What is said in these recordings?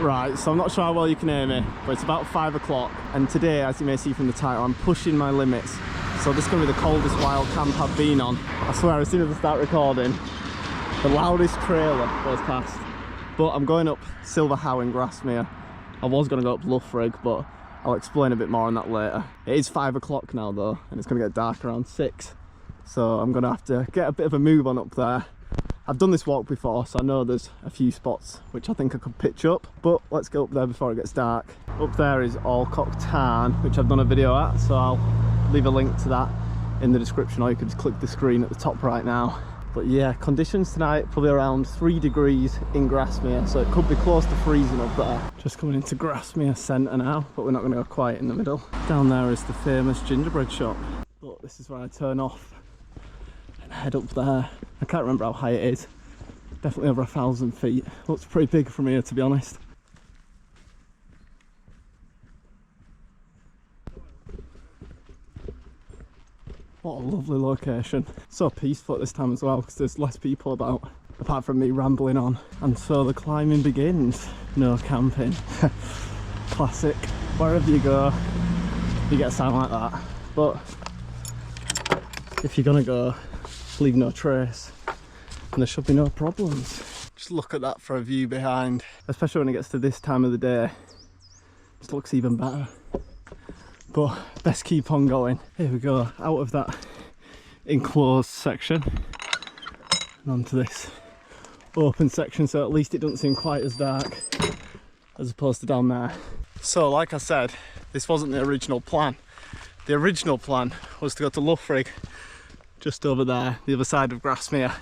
Right, so I'm not sure how well you can hear me, but it's about 5 o'clock, and today, as you may see from the title, I'm pushing my limits. So this is going to be the coldest wild camp I've been on. I swear, as soon as I start recording, the loudest trailer goes past. But I'm going up Silver How in Grasmere. I was going to go up Loughrigg, but I'll explain a bit more on that later. It is 5 o'clock now though, and it's going to get dark around 6. So I'm going to have to get a bit of a move on up there. I've done this walk before, so I know there's a few spots which I think I could pitch up, but let's go up there before it gets dark. Up there is Allcock Tarn, which I've done a video at, so I'll leave a link to that in the description, or you could just click the screen at the top right now. But yeah, conditions tonight probably around 3 degrees in Grasmere, so it could be close to freezing up there. Just coming into Grasmere centre now, but we're not going to go quite in the middle. Down there is the famous gingerbread shop, but this is where I turn off and head up there. I can't remember how high it is, definitely over 1,000 feet. Looks pretty big from here, to be honest. What a lovely location. So peaceful at this time as well, because there's less people about, apart from me rambling on. And so the climbing begins. No camping. Classic. Wherever you go, you get a sign like that. But if you're gonna go, leave no trace, and there should be no problems. Just look at that for a view behind, especially when it gets to this time of the day. Just looks even better. But best keep on going. Here we go, out of that enclosed section and onto this open section, so at least it doesn't seem quite as dark as opposed to down there. So like I said, this wasn't the original plan. The original plan was to go to Loughrigg, just over there, the other side of Grasmere.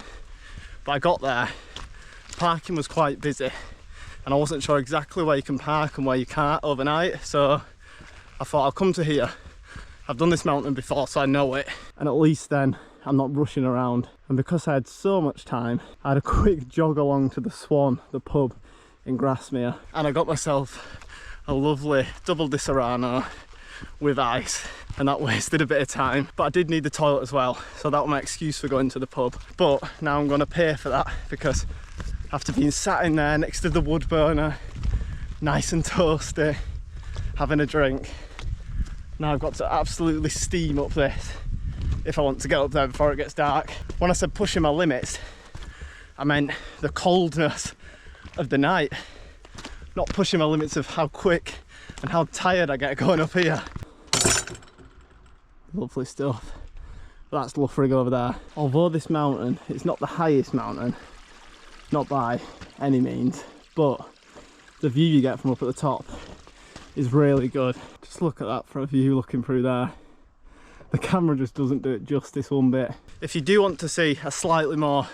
But I got there, parking was quite busy, and I wasn't sure exactly where you can park and where you can't overnight, so I thought I'll come to here. I've done this mountain before, so I know it, and at least then I'm not rushing around. And because I had so much time, I had a quick jog along to the Swan, the pub in Grasmere, and I got myself a lovely double Disaronno with ice, and that wasted a bit of time. But I did need the toilet as well, so that was my excuse for going to the pub. But now I'm going to pay for that, because after being sat in there next to the wood burner, nice and toasty, having a drink, now I've got to absolutely steam up this if I want to get up there before it gets dark. When I said pushing my limits, I meant the coldness of the night, not pushing my limits of how quick and how tired I get going up here. Lovely stuff. That's Loughrigg over there. Although this mountain, it's not the highest mountain, not by any means, but the view you get from up at the top is really good. Just look at that for a view looking through there. The camera just doesn't do it justice one bit. If you do want to see a slightly more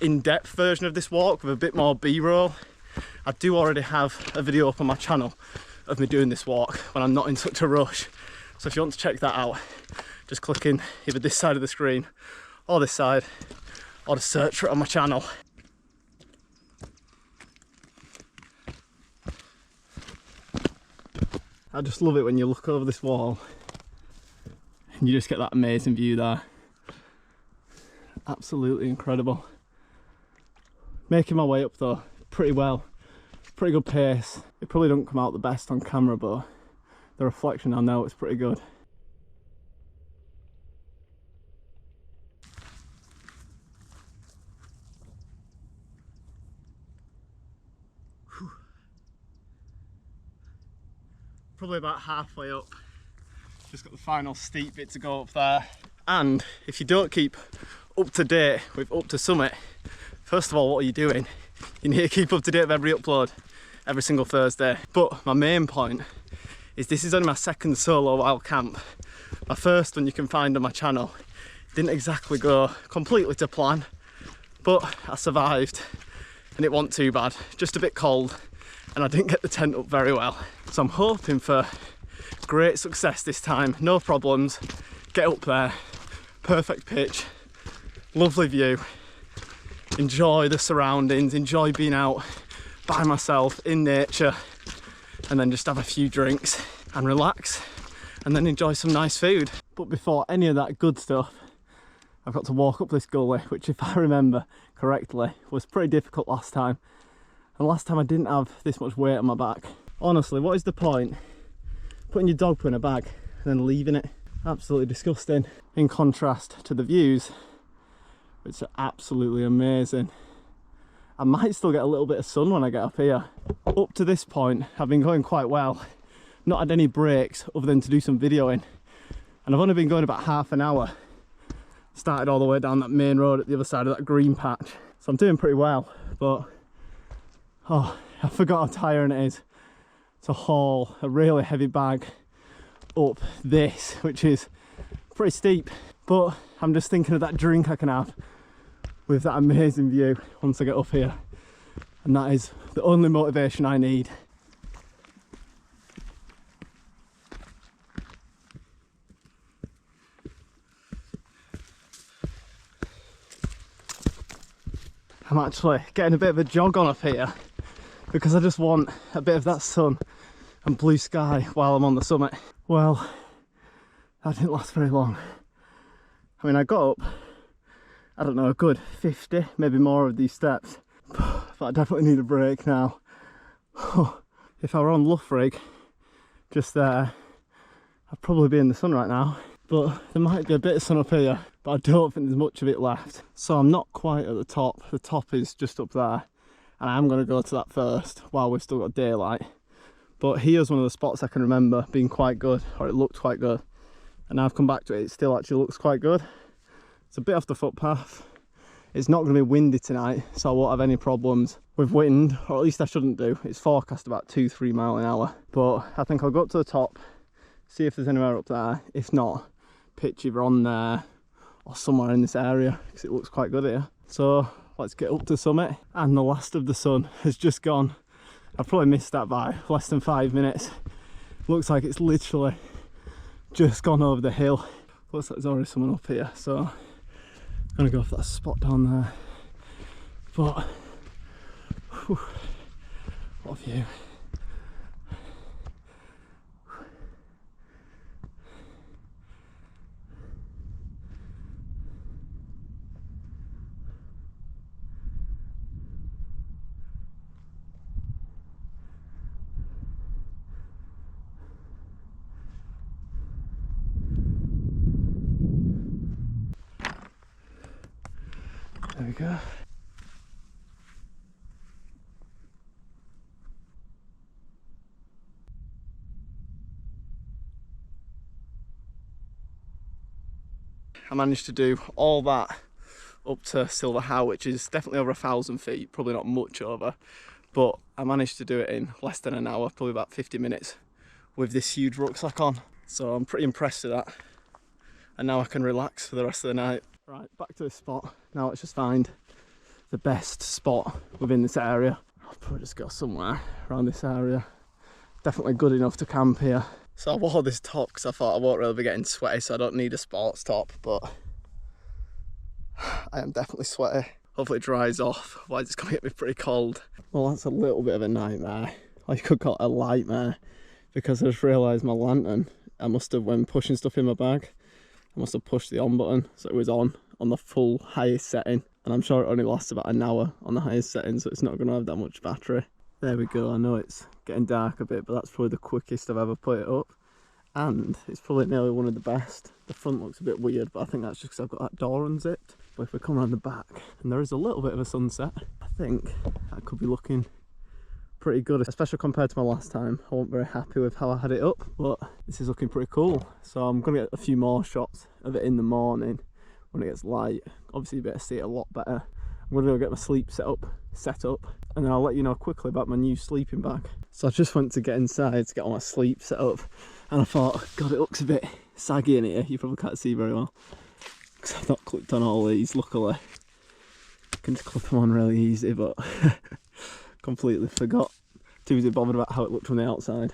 in-depth version of this walk with a bit more B-roll, I do already have a video up on my channel of me doing this walk when I'm not in such a rush. So if you want to check that out, just click in either this side of the screen or this side, or just search for it on my channel. I just love it when you look over this wall and you just get that amazing view there. Absolutely incredible. Making my way up though, pretty well. Pretty good pace. It probably don't come out the best on camera, but the reflection I know it's pretty good. Whew. Probably about halfway up. Just got the final steep bit to go up there. And if you don't keep up to date with Up to Summit, first of all, what are you doing? You need to keep up to date with every upload, every single Thursday. But my main point is this is only my second solo wild camp. My first one you can find on my channel. Didn't exactly go completely to plan, but I survived and it wasn't too bad. Just a bit cold and I didn't get the tent up very well. So I'm hoping for great success this time, no problems. Get up there, perfect pitch, lovely view. Enjoy the surroundings, enjoy being out by myself in nature, and then just have a few drinks and relax, and then enjoy some nice food. But before any of that good stuff, I've got to walk up this gully, which if I remember correctly was pretty difficult last time. And last time I didn't have this much weight on my back. Honestly, what is the point putting your dog poo in a bag and then leaving it? Absolutely disgusting. In contrast to the views, which are absolutely amazing. I might still get a little bit of sun when I get up here. Up to this point, I've been going quite well. Not had any breaks other than to do some videoing. And I've only been going about half an hour. Started all the way down that main road at the other side of that green patch. So I'm doing pretty well, but oh, I forgot how tiring it is to haul a really heavy bag up this, which is pretty steep. But I'm just thinking of that drink I can have with that amazing view once I get up here. And that is the only motivation I need. I'm actually getting a bit of a jog on up here because I just want a bit of that sun and blue sky while I'm on the summit. Well, that didn't last very long. I mean, I got up, I don't know, a good 50, maybe more of these steps, but I definitely need a break now. If I were on Loughrigg, just there, I'd probably be in the sun right now, but there might be a bit of sun up here, but I don't think there's much of it left. So I'm not quite at the top is just up there, and I am going to go to that first while we've still got daylight. But here's one of the spots I can remember being quite good, or it looked quite good, and now I've come back to it, it still actually looks quite good. It's a bit off the footpath. It's not going to be windy tonight, so I won't have any problems with wind, or at least I shouldn't do. It's forecast about 2-3 miles an hour. But I think I'll go up to the top, see if there's anywhere up there. If not, pitch either on there or somewhere in this area, because it looks quite good here. So let's get up to the summit. And the last of the sun has just gone. I've probably missed that by less than 5 minutes. Looks like it's literally just gone over the hill. Looks like there's already someone up here, so I'm gonna go for that spot down there. But whew, what a view. There we go. I managed to do all that up to Silver How, which is definitely over 1,000 feet, probably not much over, but I managed to do it in less than an hour, probably about 50 minutes with this huge rucksack on. So I'm pretty impressed with that. And now I can relax for the rest of the night. Right, back to this spot. Now let's just find the best spot within this area. I'll probably just go somewhere around this area. Definitely good enough to camp here. So I wore this top because I thought I won't really be getting sweaty, so I don't need a sports top, but I am definitely sweaty. Hopefully it dries off, otherwise it's going to get me pretty cold. Well, that's a little bit of a nightmare. Or you could call it a nightmare, because I just realised my lantern, I must have, when pushing stuff in my bag, I must have pushed the on button, so it was on the full highest setting. And I'm sure it only lasts about an hour on the highest setting, so it's not going to have that much battery. There we go. I know it's getting dark a bit, but that's probably the quickest I've ever put it up. And it's probably nearly one of the best. The front looks a bit weird, but I think that's just because I've got that door unzipped. But if we come around the back, and there is a little bit of a sunset, I think that could be looking pretty good, especially compared to my last time. I wasn't very happy with how I had it up, but this is looking pretty cool. So I'm going to get a few more shots of it in the morning when it gets light. Obviously you better see it a lot better. I'm going to go get my sleep set up, and then I'll let you know quickly about my new sleeping bag. So I just went to get inside to get all my sleep set up, and I thought, God, it looks a bit saggy in here. You probably can't see very well because I've not clipped on all these, luckily. I can just clip them on really easy, but completely forgot. Too busy bothered about how it looked from the outside.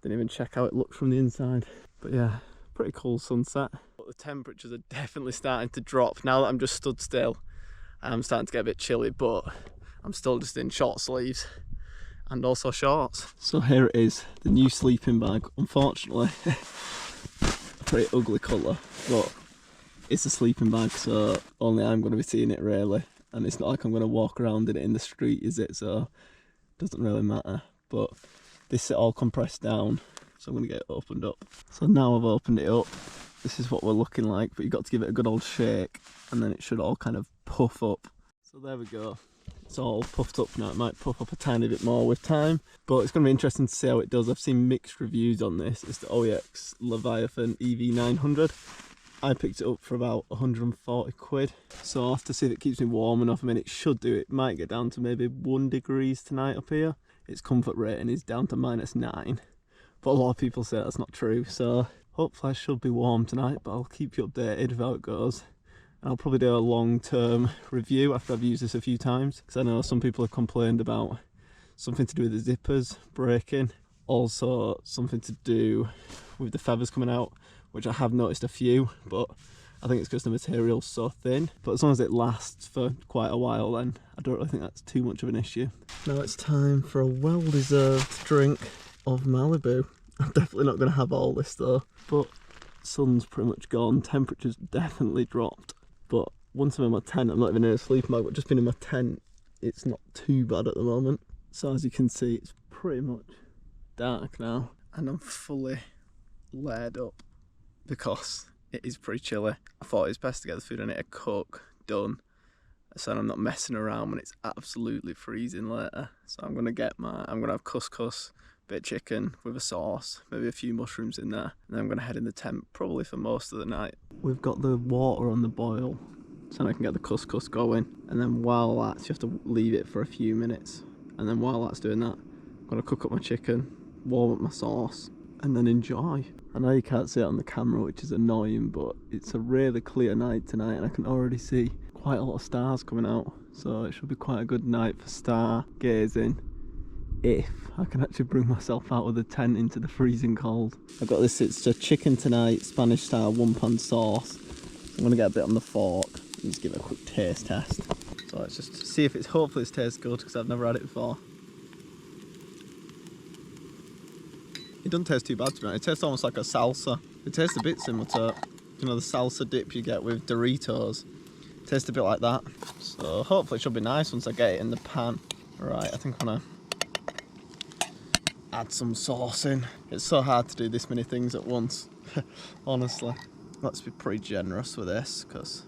Didn't even check how it looked from the inside. But yeah, pretty cool sunset. But the temperatures are definitely starting to drop. Now that I'm just stood still, I'm starting to get a bit chilly, but I'm still just in short sleeves and also shorts. So here it is, the new sleeping bag. Unfortunately, a pretty ugly colour, but it's a sleeping bag, so only I'm going to be seeing it really. and it's not like I'm going to walk around in it in the street, is it? So it doesn't really matter. But this is all compressed down, so I'm going to get it opened up. So now I've opened it up, this is what we're looking like, but you've got to give it a good old shake and then it should all kind of puff up. So there we go, it's all puffed up now. It might puff up a tiny bit more with time, but it's going to be interesting to see how it does. I've seen mixed reviews on this. It's the OEX Leviathan EV 900. I picked it up for about 140 quid, so I'll have to see if it keeps me warm enough. I mean, it should do. It might get down to maybe 1 degree tonight up here. Its comfort rating is down to -9, but a lot of people say that's not true, so hopefully I should be warm tonight, but I'll keep you updated with how it goes. And I'll probably do a long-term review after I've used this a few times, because I know some people have complained about something to do with the zippers breaking, also something to do with the feathers coming out, which I have noticed a few, but I think it's because the material's so thin. But as long as it lasts for quite a while, then I don't really think that's too much of an issue. Now it's time for a well-deserved drink of Malibu. I'm definitely not going to have all this though, but sun's pretty much gone, temperature's definitely dropped. But once I'm in my tent, I'm not even in a sleeping bag, but just being in my tent, it's not too bad at the moment. So as you can see, it's pretty much dark now, and I'm fully layered up because it is pretty chilly. I thought it's best to get the food I need to cook done, so I'm not messing around when it's absolutely freezing later. So I'm gonna have couscous, bit of chicken with a sauce, maybe a few mushrooms in there, and then I'm gonna head in the tent probably for most of the night. We've got the water on the boil, so I can get the couscous going, and then while that's, you have to leave it for a few minutes, and then while that's doing that, I'm gonna cook up my chicken, warm up my sauce, and then enjoy. I know you can't see it on the camera, which is annoying, but it's a really clear night tonight and I can already see quite a lot of stars coming out, so it should be quite a good night for star gazing, if I can actually bring myself out of the tent into the freezing cold. I've got this, it's a chicken tonight, Spanish style 1-pan sauce. I'm going to get a bit on the fork and just give it a quick taste test. So let's just see if it's, hopefully it tastes good, because I've never had it before. It doesn't taste too bad to me. It tastes almost like a salsa. It tastes a bit similar to, you know, the salsa dip you get with Doritos. It tastes a bit like that. So hopefully it should be nice once I get it in the pan. Right, I think I'm gonna add some sauce in. It's so hard to do this many things at once, honestly. Let's be pretty generous with this, because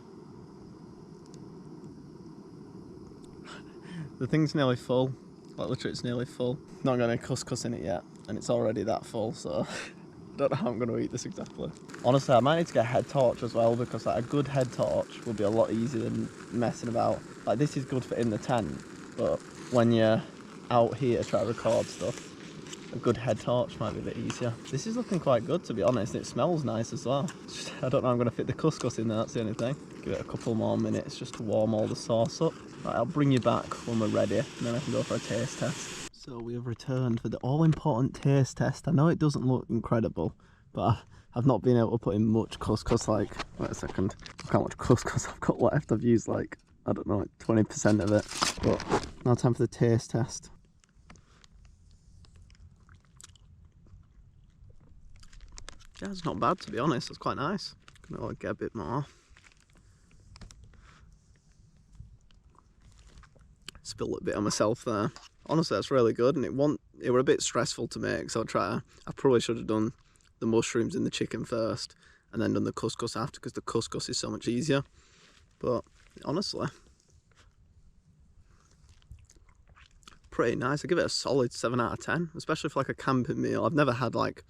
the thing's nearly full. Like literally it's nearly full. Not got any couscous in it yet, and it's already that full, so I don't know how I'm going to eat this exactly. Honestly, I might need to get a head torch as well, because like a good head torch will be a lot easier than messing about. Like this is good for in the tent, but when you're out here trying to record stuff, a good head torch might be a bit easier. This is looking quite good, to be honest. It smells nice as well. Just, I don't know, I'm going to fit the couscous in there, that's the only thing. Give it a couple more minutes just to warm all the sauce up. Right, I'll bring you back when we're ready, and then I can go for a taste test. So we have returned for the all-important taste test. I know it doesn't look incredible, but I've not been able to put in much couscous. Like, wait a second, look how much couscous I've got left. I've used like, I don't know, like 20% of it. But now time for the taste test. Yeah, it's not bad, to be honest. It's quite nice. Gonna like get a bit more. Spilled a bit on myself there. Honestly, that's really good, and it were a bit stressful to make, so I probably should have done the mushrooms and the chicken first, and then done the couscous after, because the couscous is so much easier. But honestly, pretty nice. I give it a solid 7 out of 10, especially for like a camping meal. I've never had like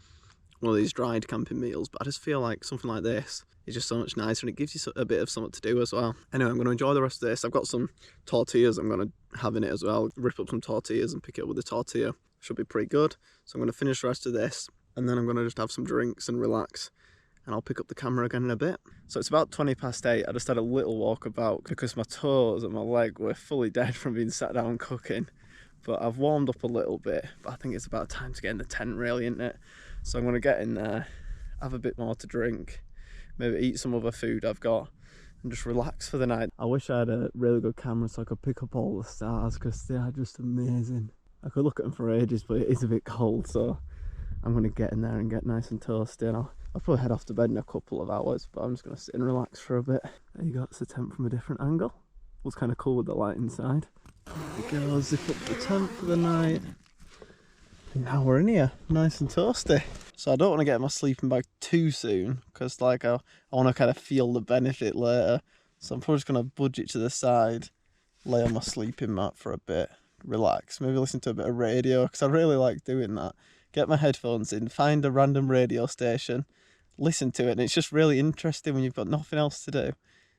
one of these dried camping meals, but I just feel like something like this is just so much nicer, and it gives you a bit of something to do as well. Anyway, I'm going to enjoy the rest of this. I've got some tortillas I'm going to have in it as well. Rip up some tortillas and pick it up with the tortilla. Should be pretty good. So I'm going to finish the rest of this, and then I'm going to just have some drinks and relax, and I'll pick up the camera again in a bit. So it's about 8:20. I just had a little walk about because my toes and my leg were fully dead from being sat down cooking. But I've warmed up a little bit, but I think it's about time to get in the tent really, isn't it? So I'm going to get in there, have a bit more to drink, maybe eat some other food I've got, and just relax for the night. I wish I had a really good camera so I could pick up all the stars, because they are just amazing. I could look at them for ages, but it is a bit cold, so I'm going to get in there and get nice and toasty, and I'll probably head off to bed in a couple of hours, but I'm just going to sit and relax for a bit. There you go, it's the tent from a different angle. Looks kind of cool with the light inside. There we go, zip up the tent for the night. And now we're in here, nice and toasty. So I don't want to get my sleeping bag too soon, because like I want to kind of feel the benefit later. So I'm probably just going to budge it to the side, lay on my sleeping mat for a bit, relax, maybe listen to a bit of radio, because I really like doing that. Get my headphones in, find a random radio station, listen to it, and it's just really interesting when you've got nothing else to do.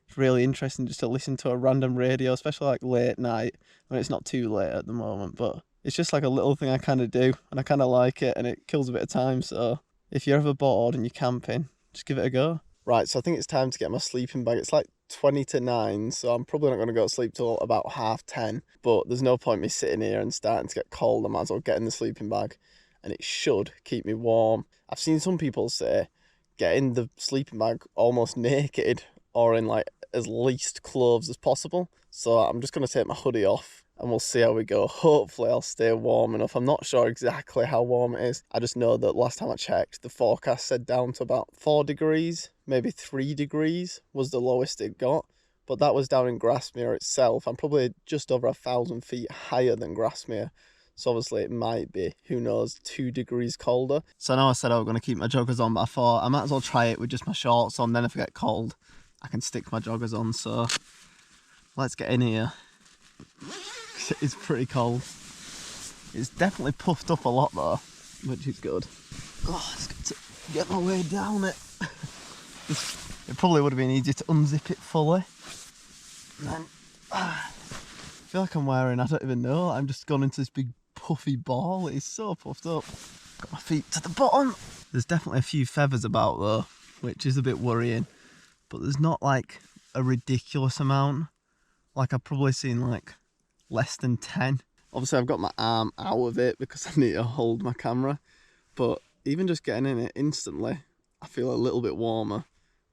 It's really interesting just to listen to a random radio, especially like late night. I mean, it's not too late at the moment, but it's just like a little thing I kind of do, and I kind of like it, and it kills a bit of time. So if you're ever bored and you're camping, just give it a go. Right, so I think it's time to get my sleeping bag. It's like 20 to 9, so I'm probably not going to go to sleep till about 10:30. But there's no point me sitting here and starting to get cold. I might as well get in the sleeping bag, and it should keep me warm. I've seen some people say get in the sleeping bag almost naked, or in like as least clothes as possible. So I'm just going to take my hoodie off and we'll see how we go. Hopefully I'll stay warm enough. I'm not sure exactly how warm it is. I just know that last time I checked, the forecast said down to about 4 degrees, maybe 3 degrees was the lowest it got. But that was down in Grasmere itself. I'm probably just over 1,000 feet higher than Grasmere. So obviously it might be, who knows, 2 degrees colder. So I know I said I was going to keep my joggers on, but I thought I might as well try it with just my shorts on. Then if I get cold, I can stick my joggers on. So let's get in here. It's pretty cold. It's definitely puffed up a lot though, which is good. Oh, it's got to get my way down it. It probably would have been easier to unzip it fully. And then, I feel like I'm wearing, I don't even know, I'm just gone into this big puffy ball. It's so puffed up. Got my feet to the bottom. There's definitely a few feathers about though, which is a bit worrying. But there's not like a ridiculous amount. Like I've probably seen like less than 10. Obviously I've got my arm out of it because I need to hold my camera, but even just getting in it instantly I feel a little bit warmer,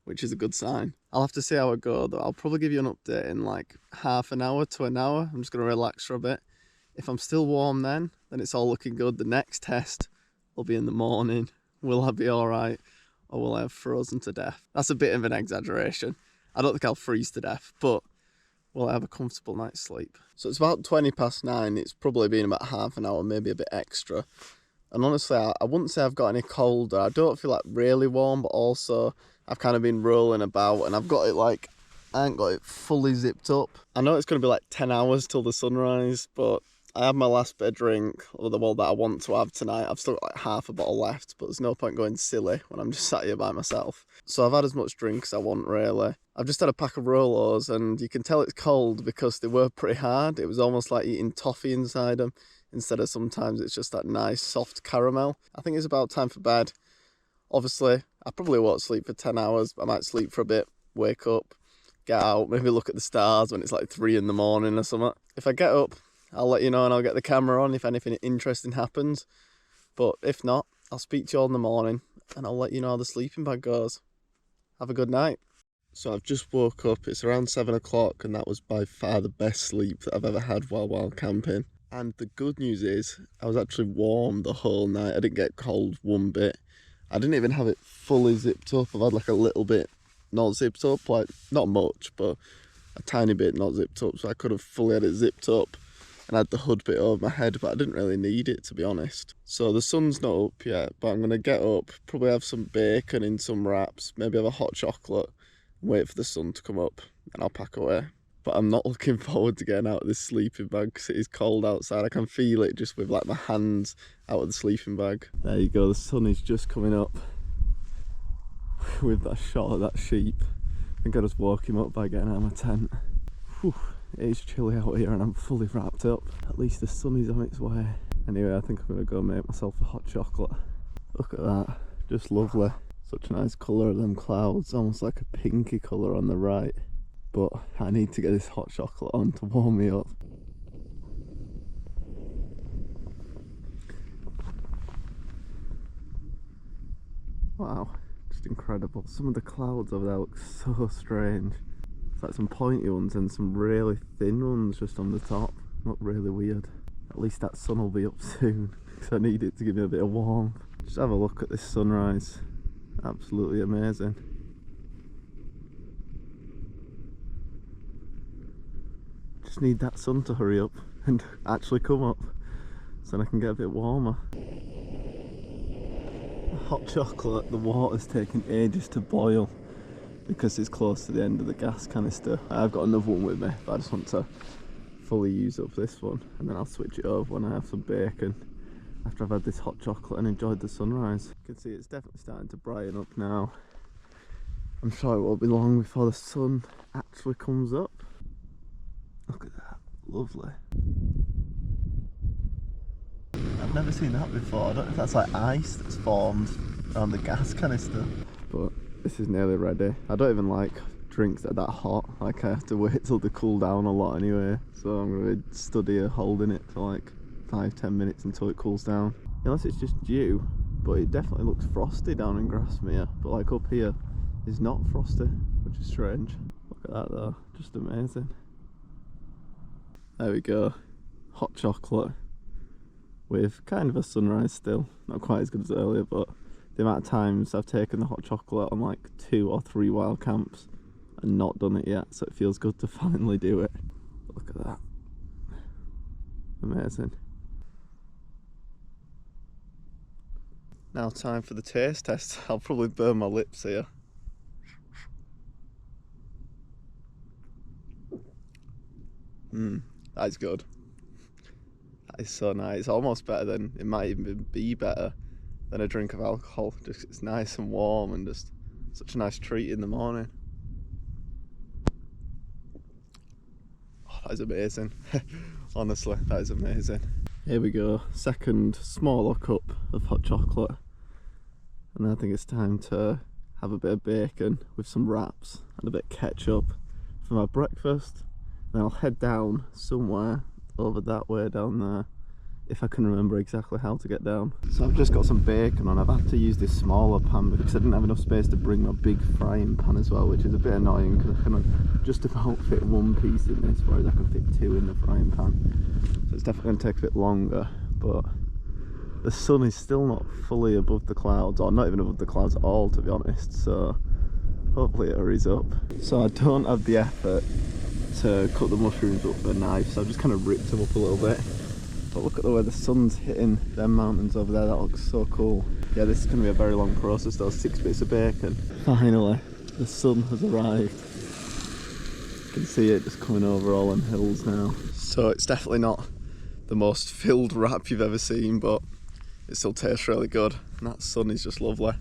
which is a good sign. I'll have to see how I go though. I'll probably give you an update in like half an hour to an hour. I'm just going to relax for a bit. If I'm still warm then it's all looking good. The next test will be in the morning. Will I be alright, or will I have frozen to death? That's a bit of an exaggeration. I don't think I'll freeze to death, but will I have a comfortable night's sleep? So it's about 9:20. It's probably been about half an hour, maybe a bit extra. And honestly, I wouldn't say I've got any colder. I don't feel like really warm, but also I've kind of been rolling about and I've got it like, I ain't got it fully zipped up. I know it's going to be like 10 hours till the sunrise, but I have my last bit of drink, or the one that I want to have tonight. I've still got like half a bottle left, but there's no point going silly when I'm just sat here by myself. So I've had as much drink as I want really. I've just had a pack of Rolos and you can tell it's cold because they were pretty hard. It was almost like eating toffee inside them, instead of sometimes it's just that nice soft caramel. I think it's about time for bed. Obviously, I probably won't sleep for 10 hours. I might sleep for a bit, wake up, get out, maybe look at the stars when it's like 3 in the morning or something. If I get up, I'll let you know and I'll get the camera on if anything interesting happens. But if not, I'll speak to you all in the morning and I'll let you know how the sleeping bag goes. Have a good night. So I've just woke up, it's around 7 o'clock and that was by far the best sleep that I've ever had while camping. And the good news is, I was actually warm the whole night. I didn't get cold one bit. I didn't even have it fully zipped up. I've had like a little bit not zipped up, like not much, but a tiny bit not zipped up. So I could have fully had it zipped up and had the hood bit over my head, but I didn't really need it, to be honest. So the sun's not up yet, but I'm going to get up, probably have some bacon in some wraps, maybe have a hot chocolate, and wait for the sun to come up, and I'll pack away. But I'm not looking forward to getting out of this sleeping bag because it is cold outside. I can feel it just with like my hands out of the sleeping bag. There you go, the sun is just coming up with that shot of that sheep. I think I just woke him up by getting out of my tent. Whew. It is chilly out here and I'm fully wrapped up. At least the sun is on its way. Anyway, I think I'm going to go make myself a hot chocolate. Look at that, just lovely. Such a nice colour of them clouds, almost like a pinky colour on the right. But I need to get this hot chocolate on to warm me up. Wow, just incredible. Some of the clouds over there look so strange. It's like some pointy ones and some really thin ones just on the top. Look really weird. At least that sun will be up soon because I need it to give me a bit of warmth. Just have a look at this sunrise. Absolutely amazing. just need that sun to hurry up and actually come up so then I can get a bit warmer. Hot chocolate, the water's taking ages to boil because it's close to the end of the gas canister. I've got another one with me, but I just want to fully use up this one and then I'll switch it over when I have some bacon after I've had this hot chocolate and enjoyed the sunrise. You can see it's definitely starting to brighten up now. I'm sure it won't be long before the sun actually comes up. Look at that, lovely. I've never seen that before. I don't know if that's like ice that's formed around the gas canister. But this is nearly ready. I don't even like drinks that are that hot. Like I have to wait till they cool down a lot anyway. So I'm going to stood here holding it for like 5-10 minutes until it cools down. Unless it's just dew, but it definitely looks frosty down in Grasmere. But like up here, it's not frosty, which is strange. Look at that though, just amazing. There we go, hot chocolate with kind of a sunrise still. Not quite as good as earlier, but the amount of times I've taken the hot chocolate on like 2 or 3 wild camps and not done it yet, so it feels good to finally do it. Look at that, amazing. Now time for the taste test. I'll probably burn my lips here. That is good. That is so nice. Almost better than, it might even be better than a drink of alcohol. Just it's nice and warm and just such a nice treat in the morning. Oh, that is amazing. Honestly, that is amazing. Here we go, second smaller cup of hot chocolate. And I think it's time to have a bit of bacon with some wraps and a bit of ketchup for my breakfast. Then I'll head down somewhere over that way down there, if I can remember exactly how to get down. So I've just got some bacon on. I've had to use this smaller pan because I didn't have enough space to bring my big frying pan as well, which is a bit annoying because I can just about fit one piece in this, whereas I can fit 2 in the frying pan. So it's definitely going to take a bit longer, but the sun is still not fully above the clouds, or not even above the clouds at all, to be honest, so hopefully it hurries up. So I don't have the effort to cut the mushrooms up with a knife, so I've just kind of ripped them up a little bit. But look at the way the sun's hitting them mountains over there, that looks so cool. Yeah, this is going to be a very long process, those 6 bits of bacon. Finally, the sun has arrived. You can see it just coming over all them hills now. So it's definitely not the most filled wrap you've ever seen, but it still tastes really good. And that sun is just lovely.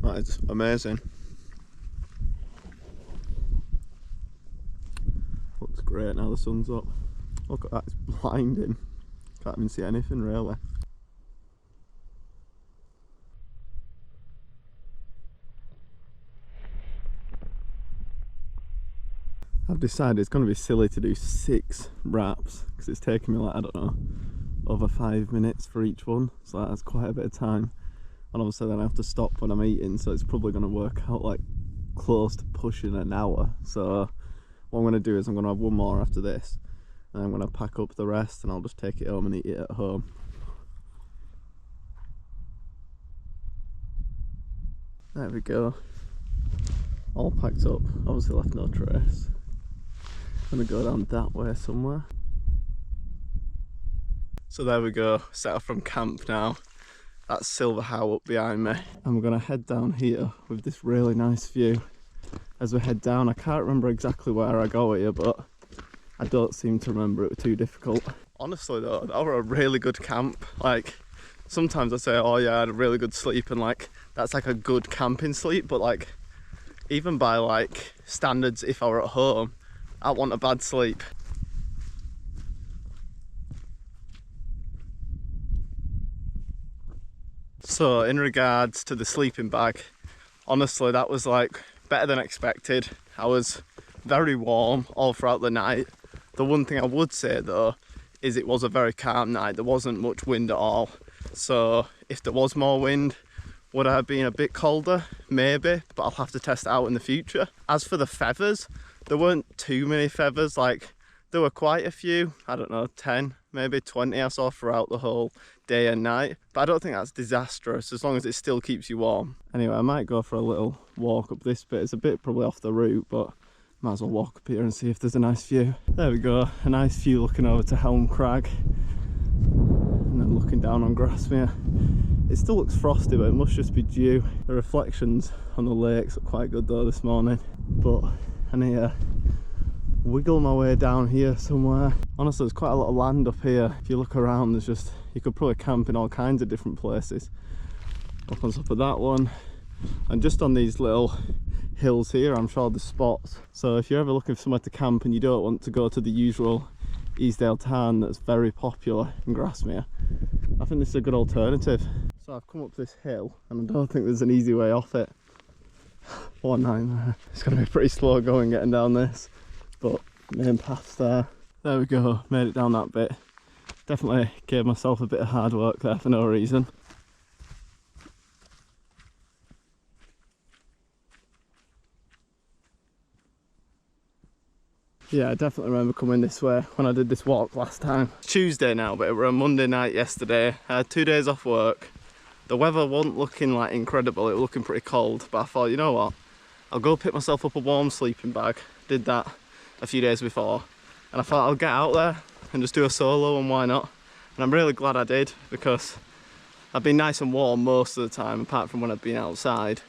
That is amazing. Looks great now the sun's up. Look at that, it's blinding. Can't even see anything really. I've decided it's going to be silly to do 6 wraps because it's taking me like, I don't know, over 5 minutes for each one. So that's quite a bit of time. And obviously then I have to stop when I'm eating, so it's probably going to work out like close to pushing an hour. So what I'm going to do is I'm going to have one more after this, and I'm going to pack up the rest and I'll just take it home and eat it at home. There we go, all packed up, obviously left no trace. I'm going to go down that way somewhere. So there we go, set off from camp now. That's Silver How up behind me. I'm going to head down here with this really nice view. As we head down, I can't remember exactly where I go here, but I don't seem to remember it too difficult. Honestly though, that was a really good camp. Like, sometimes I say, oh yeah, I had a really good sleep, and like, that's like a good camping sleep, but like, even by like standards, if I were at home, I want a bad sleep. So in regards to the sleeping bag, honestly that was like better than expected. I was very warm all throughout the night. The one thing I would say though is it was a very calm night. There wasn't much wind at all, so if there was more wind, would I have been a bit colder? Maybe, but I'll have to test it out in the future. As for the feathers, there weren't too many feathers. Like, There were quite a few, I don't know, 10, maybe 20 I saw throughout the whole day and night. But I don't think that's disastrous as long as it still keeps you warm. Anyway, I might go for a little walk up this bit. It's a bit probably off the route, but might as well walk up here and see if there's a nice view. There we go, a nice view looking over to Helm Crag. And then looking down on Grasmere. It still looks frosty, but it must just be dew. The reflections on the lakes look quite good though this morning. But I need to wiggle my way down here somewhere. Honestly, there's quite a lot of land up here. If you look around, there's just, you could probably camp in all kinds of different places. Up on top of that one, and just on these little hills here, I'm sure there's spots. So if you're ever looking for somewhere to camp and you don't want to go to the usual Easdale Tarn that's very popular in Grasmere, I think this is a good alternative. So I've come up this hill and I don't think there's an easy way off it. What a nightmare. It's going to be pretty slow going getting down this. But main path's there. There we go, made it down that bit. Definitely gave myself a bit of hard work there for no reason. Yeah, I definitely remember coming this way when I did this walk last time. It's Tuesday now, but it was a Monday night yesterday. I had 2 days off work. The weather wasn't looking like incredible, it was looking pretty cold, but I thought, you know what, I'll go pick myself up a warm sleeping bag. Did that a few days before, and I thought I'll get out there and just do a solo, and why not? And I'm really glad I did, because I've been nice and warm most of the time apart from when I've been outside,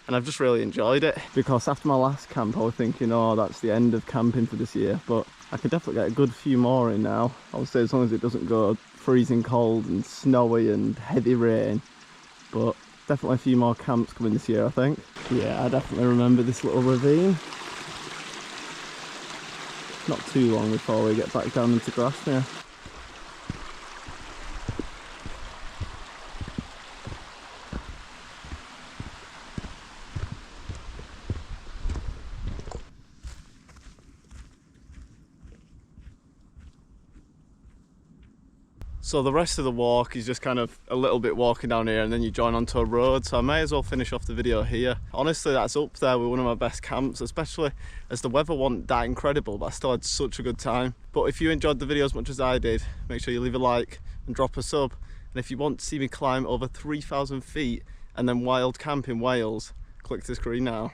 and I've just really enjoyed it. Because after my last camp I was thinking, oh, that's the end of camping for this year, but I could definitely get a good few more in now. Obviously as long as it doesn't go freezing cold and snowy and heavy rain, but definitely a few more camps coming this year I think. Yeah, I definitely remember this little ravine. Not too long before we get back down into Grasmere. So the rest of the walk is just kind of a little bit walking down here and then you join onto a road, so I may as well finish off the video here. Honestly, that's up there with one of my best camps, especially as the weather wasn't that incredible, but I still had such a good time. But if you enjoyed the video as much as I did, make sure you leave a like and drop a sub. And if you want to see me climb over 3,000 feet and then wild camp in Wales, click the screen now.